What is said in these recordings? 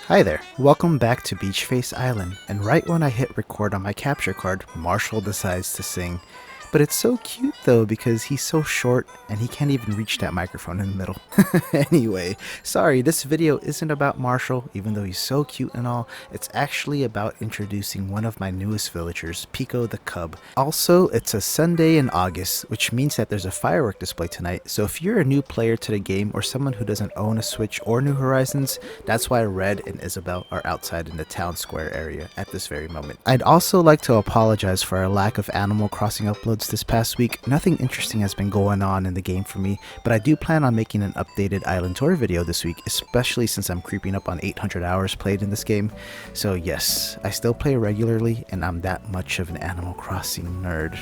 Hi there, welcome back to Beach Face Island, and right when I hit record on my capture card, Marshall decides to sing. But it's so cute though because he's so short and he can't even reach that microphone in the middle. Anyway, sorry, this video isn't about Marshall, even though he's so cute and all. It's actually about introducing one of my newest villagers, Pekoe the Cub. Also, it's a Sunday in August, which means that there's a firework display tonight, so if you're a new player to the game or someone who doesn't own a Switch or New Horizons, that's why Red and Isabel are outside in the town square area at this very moment. I'd also like to apologize for our lack of Animal Crossing uploads this past week. Nothing interesting has been going on in the game for me, but I do plan on making an updated island tour video this week, especially since I'm creeping up on 800 hours played in this game. So yes, I still play regularly and I'm that much of an Animal Crossing nerd.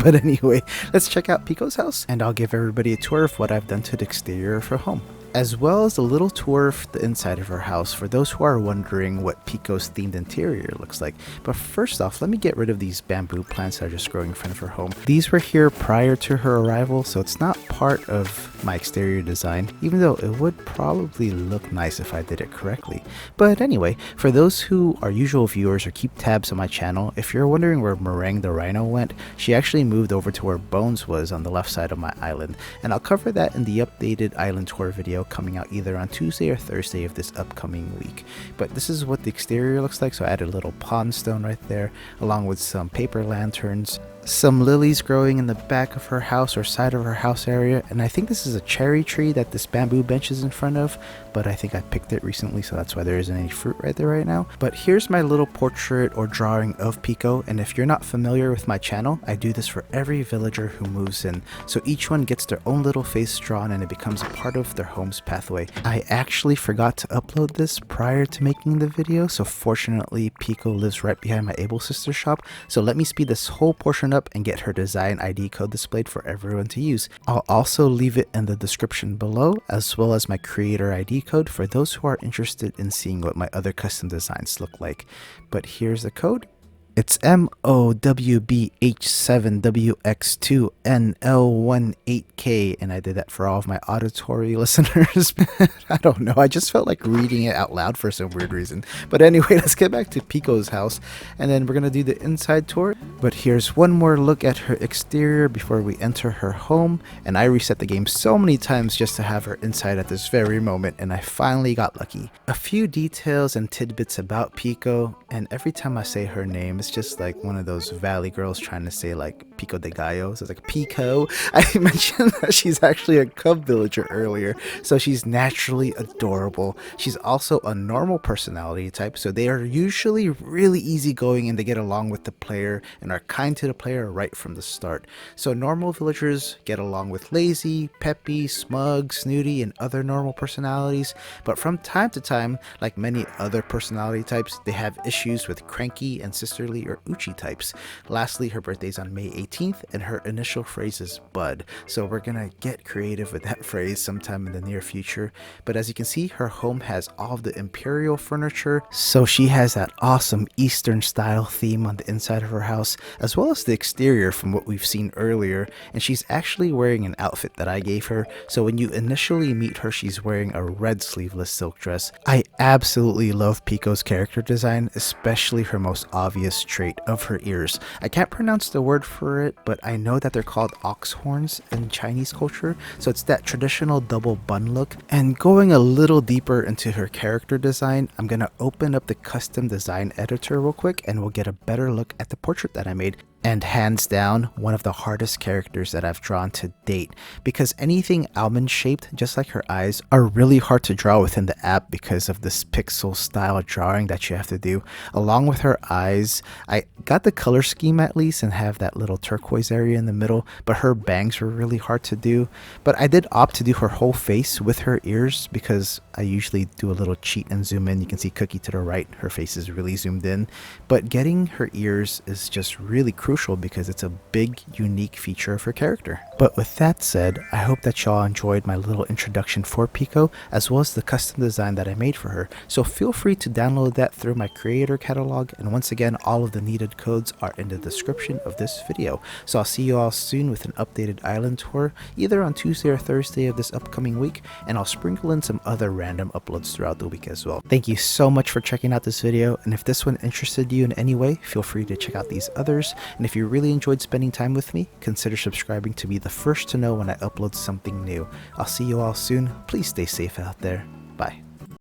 But anyway, let's check out Pekoe's house and I'll give everybody a tour of what I've done to the exterior of her home, as well as a little tour of the inside of her house for those who are wondering what Pekoe's themed interior looks like. But first off, let me get rid of these bamboo plants that are just growing in front of her home. These were here prior to her arrival, so it's not part of my exterior design, even though it would probably look nice if I did it correctly. But anyway, for those who are usual viewers or keep tabs on my channel, if you're wondering where Meringue the Rhino went, she actually moved over to where Bones was on the left side of my island, and I'll cover that in the updated island tour video coming out either on Tuesday or Thursday of this upcoming week. But this is what the exterior looks like, so I added a little pond stone right there, along with some paper lanterns, some lilies growing in the back of her house or side of her house area, and I think this is a cherry tree that this bamboo bench is in front of, but I think I picked it recently, so that's why there isn't any fruit right there right now. But here's my little portrait or drawing of Pekoe, and if you're not familiar with my channel, I do this for every villager who moves in, so each one gets their own little face drawn and it becomes a part of their home's pathway. I actually forgot to upload this prior to making the video, so fortunately Pekoe lives right behind my Able Sister shop, so let me speed this whole portion up and get her design ID code displayed for everyone to use. I'll also leave it in the description below, as well as my creator ID code for those who are interested in seeing what my other custom designs look like. But here's the code. It's MOWBH7WX2NL18K, and I did that for all of my auditory listeners. I don't know, I just felt like reading it out loud for some weird reason. But anyway, let's get back to Pekoe's house, and then we're gonna do the inside tour. But here's one more look at her exterior before we enter her home, and I reset the game so many times just to have her inside at this very moment, and I finally got lucky. A few details and tidbits about Pekoe, and every time I say her name, it's just like one of those valley girls trying to say like Pico de Gallo, so it's like Pekoe. I mentioned that she's actually a cub villager earlier, so she's naturally adorable. She's also a normal personality type, so they are usually really easygoing and they get along with the player and are kind to the player right from the start. So normal villagers get along with lazy, peppy, smug, snooty, and other normal personalities, but from time to time, like many other personality types, they have issues with cranky and sisterly or Uchi types. Lastly, her birthday's on May 18th and her initial phrase is bud, so we're gonna get creative with that phrase sometime in the near future. But as you can see, her home has all of the imperial furniture, so she has that awesome Eastern style theme on the inside of her house, as well as the exterior from what we've seen earlier, and she's actually wearing an outfit that I gave her, so when you initially meet her, she's wearing a red sleeveless silk dress. I absolutely love Pekoe's character design, especially her most obvious trait of her ears. I can't pronounce the word for it, but I know that they're called ox horns in Chinese culture, so it's that traditional double bun look. And going a little deeper into her character design, I'm gonna open up the custom design editor real quick and we'll get a better look at the portrait that I made. And hands down, one of the hardest characters that I've drawn to date, because anything almond shaped, just like her eyes, are really hard to draw within the app because of this pixel style drawing that you have to do. Along with her eyes, I got the color scheme at least and have that little turquoise area in the middle, but her bangs were really hard to do. But I did opt to do her whole face with her ears because I usually do a little cheat and zoom in. You can see Cookie to the right, her face is really zoomed in, but getting her ears is just really crucial crucial because it's a big, unique feature of her character. But with that said, I hope that y'all enjoyed my little introduction for Pekoe, as well as the custom design that I made for her. So feel free to download that through my creator catalog, and once again, all of the needed codes are in the description of this video. So I'll see you all soon with an updated island tour, either on Tuesday or Thursday of this upcoming week, and I'll sprinkle in some other random uploads throughout the week as well. Thank you so much for checking out this video, and if this one interested you in any way, feel free to check out these others, and if you really enjoyed spending time with me, consider subscribing to be the first to know when I upload something new. I'll see you all soon. Please stay safe out there. Bye.